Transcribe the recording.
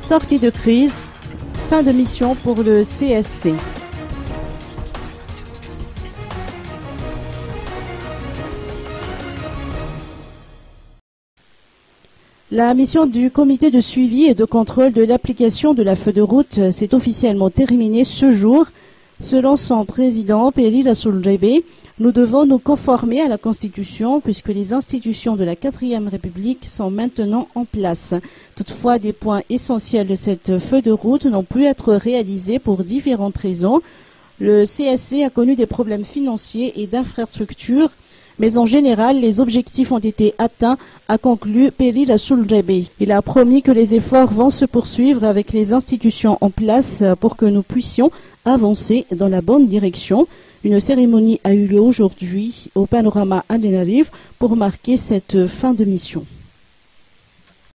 sortie de crise, fin de mission pour le CSC. La mission du comité de suivi et de contrôle de l'application de la feuille de route s'est officiellement terminée ce jour. Selon son président, Peri Rasoul-Jebe, nous devons nous conformer à la Constitution puisque les institutions de la 4e République sont maintenant en place. Toutefois, des points essentiels de cette feuille de route n'ont pu être réalisés pour différentes raisons. Le CSC a connu des problèmes financiers et d'infrastructures, mais en général, les objectifs ont été atteints, a conclu Peri Rasoul-Jebe. Il a promis que les efforts vont se poursuivre avec les institutions en place pour que nous puissions avancer dans la bonne direction. Une cérémonie a eu lieu aujourd'hui au Panorama Andenarif pour marquer cette fin de mission.